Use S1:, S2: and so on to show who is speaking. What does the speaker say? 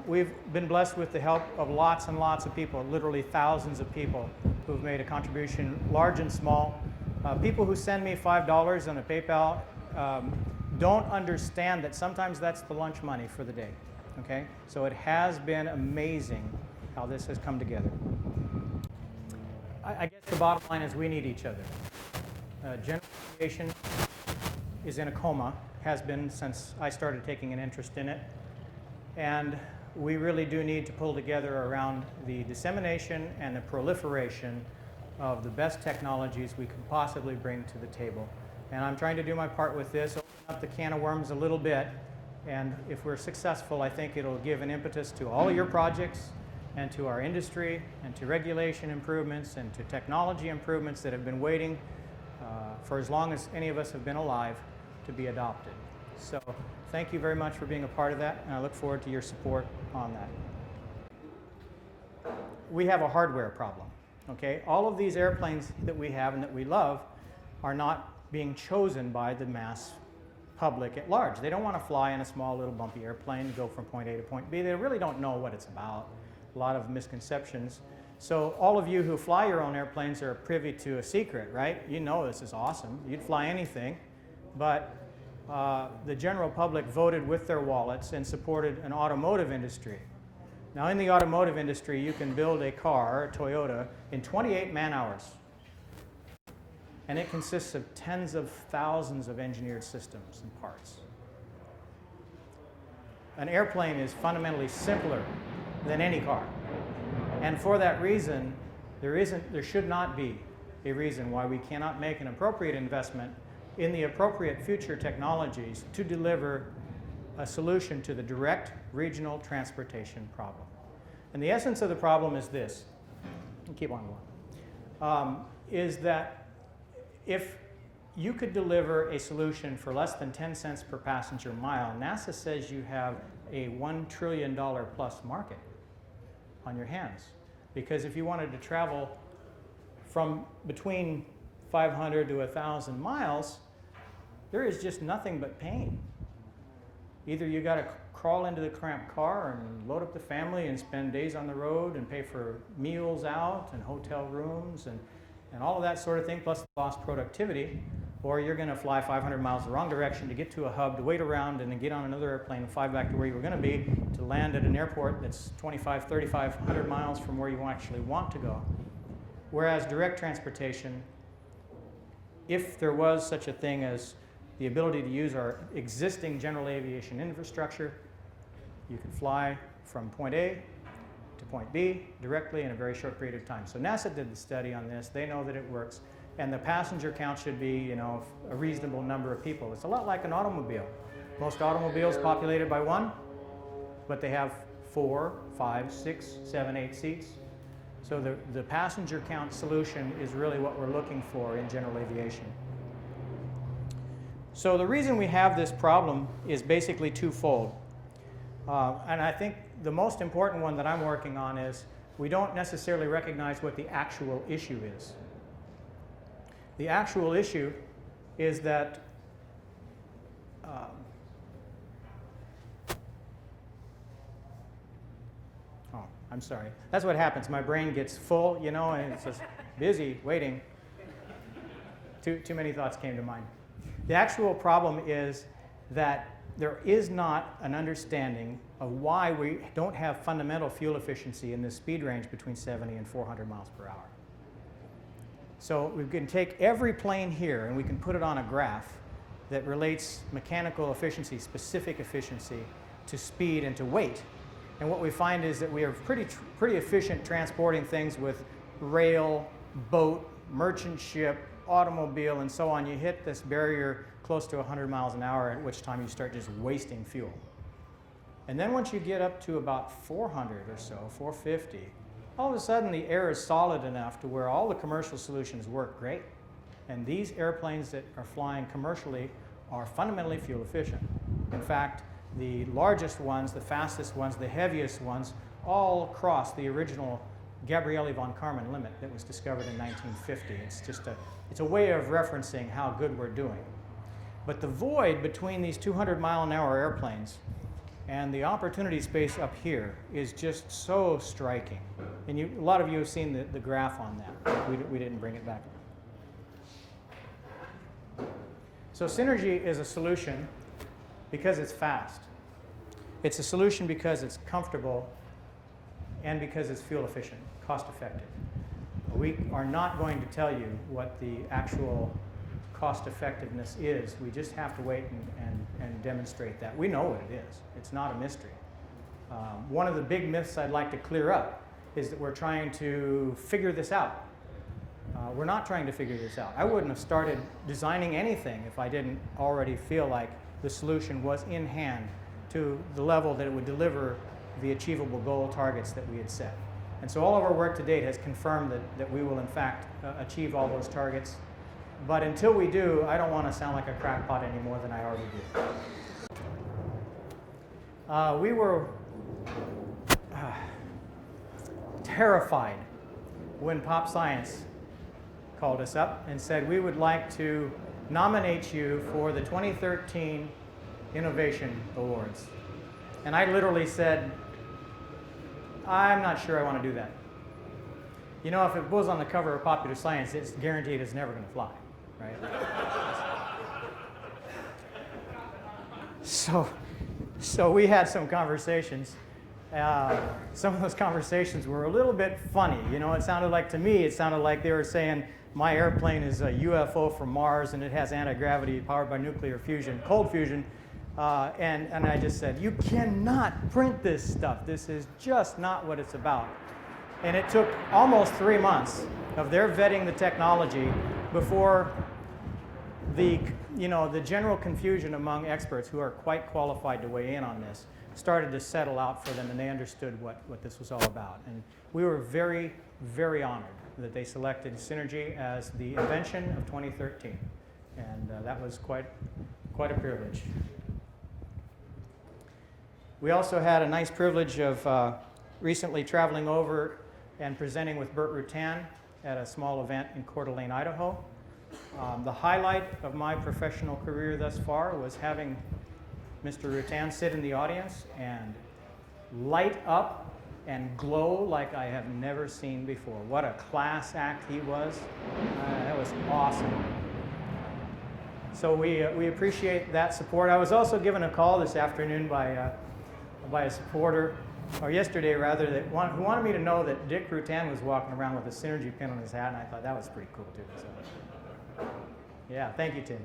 S1: We've been blessed with the help of lots and lots of people, literally thousands of people who've made a contribution, large and small. People who send me $5 on a PayPal don't understand that sometimes that's the lunch money for the day. Okay? So it has been amazing how this has come together. I guess the bottom line is we need each other. General aviation is in a coma, has been since I started taking an interest in it. And we really do need to pull together around the dissemination and the proliferation of the best technologies we can possibly bring to the table. And I'm trying to do my part with this, open up the can of worms a little bit. And if we're successful, I think it'll give an impetus to all of your projects and to our industry and to regulation improvements and to technology improvements that have been waiting for as long as any of us have been alive to be adopted. So thank you very much for being a part of that, and I look forward to your support on that. We have a hardware problem, okay? All of these airplanes that we have and that we love are not being chosen by the mass public at large. They don't want to fly in a small little bumpy airplane, go from point A to point B. They really don't know what it's about. A lot of misconceptions. So all of you who fly your own airplanes are privy to a secret, right? You know this is awesome. You'd fly anything, but the general public voted with their wallets and supported an automotive industry. Now in the automotive industry, you can build a car, a Toyota, in 28 man-hours. And it consists of tens of thousands of engineered systems and parts. An airplane is fundamentally simpler than any car. And for that reason, there should not be a reason why we cannot make an appropriate investment in the appropriate future technologies to deliver a solution to the direct regional transportation problem. And the essence of the problem is this, keep on going, is that if you could deliver a solution for less than 10 cents per passenger mile, NASA says you have a $1 trillion plus market on your hands. Because if you wanted to travel from between 500 to 1,000 miles, there is just nothing but pain. Either you got to crawl into the cramped car and load up the family and spend days on the road and pay for meals out and hotel rooms and all of that sort of thing, plus lost productivity, or you're going to fly 500 miles the wrong direction to get to a hub, to wait around and then get on another airplane and fly back to where you were going to be, to land at an airport that's 25, 3,500 miles from where you actually want to go. Whereas direct transportation, if there was such a thing as the ability to use our existing general aviation infrastructure, you can fly from point A to point B directly in a very short period of time. So NASA did the study on this. They know that it works. And the passenger count should be, you know, a reasonable number of people. It's a lot like an automobile. Most automobiles populated by one, but they have 4, 5, 6, 7, 8 seats. So the passenger count solution is really what we're looking for in general aviation. So the reason we have this problem is basically twofold. And I think the most important one that I'm working on is we don't necessarily recognize what the actual issue is. The actual issue is that I'm sorry. That's what happens. My brain gets full, you know, and it's just busy, waiting. Too many thoughts came to mind. The actual problem is that there is not an understanding of why we don't have fundamental fuel efficiency in this speed range between 70 and 400 miles per hour. So we can take every plane here and we can put it on a graph that relates mechanical efficiency, specific efficiency, to speed and to weight. And what we find is that we are pretty efficient transporting things with rail, boat, merchant ship, automobile, and so on. You hit this barrier close to 100 miles an hour, at which time you start just wasting fuel. And then once you get up to about 400 or so, 450, all of a sudden the air is solid enough to where all the commercial solutions work great. And these airplanes that are flying commercially are fundamentally fuel efficient. In fact, the largest ones, the fastest ones, the heaviest ones, all cross the original Gabriele von Karman limit that was discovered in 1950. It's a way of referencing how good we're doing. But the void between these 200-mile-an-hour airplanes And the opportunity space up here is just so striking. And a lot of you have seen the graph on that. We didn't bring it back. So synergy is a solution because it's fast. It's a solution because it's comfortable and because it's fuel efficient, cost effective. We are not going to tell you what the actual cost effectiveness is. We just have to wait and demonstrate that. We know what it is. It's not a mystery. One of the big myths I'd like to clear up is that we're trying to figure this out. We're not trying to figure this out. I wouldn't have started designing anything if I didn't already feel like the solution was in hand to the level that it would deliver the achievable goal targets that we had set. And so all of our work to date has confirmed that we will in fact achieve all those targets. But until we do, I don't want to sound like a crackpot any more than I already do. We were terrified when Pop Science called us up and said, we would like to nominate you for the 2013 Innovation Awards. And I literally said, I'm not sure I want to do that. You know, if it was on the cover of Popular Science, it's guaranteed it's never going to fly, right? So we had some conversations. Some of those conversations were a little bit funny. You know, to me, it sounded like they were saying, my airplane is a UFO from Mars and it has anti-gravity powered by nuclear fusion, cold fusion. And I just said, you cannot print this stuff. This is just not what it's about. And it took almost 3 months of their vetting the technology before the general confusion among experts who are quite qualified to weigh in on this started to settle out for them, and they understood what this was all about. And we were very, very honored that they selected Synergy as the invention of 2013. And that was quite a privilege. We also had a nice privilege of recently traveling over and presenting with Burt Rutan at a small event in Coeur d'Alene, Idaho. The highlight of my professional career thus far was having Mr. Rutan sit in the audience and light up and glow like I have never seen before. What a class act he was. That was awesome. So we appreciate that support. I was also given a call this afternoon by a supporter, or yesterday rather, who wanted me to know that Dick Rutan was walking around with a Synergy pin on his hat, and I thought that was pretty cool too. So, yeah, thank you, Tim.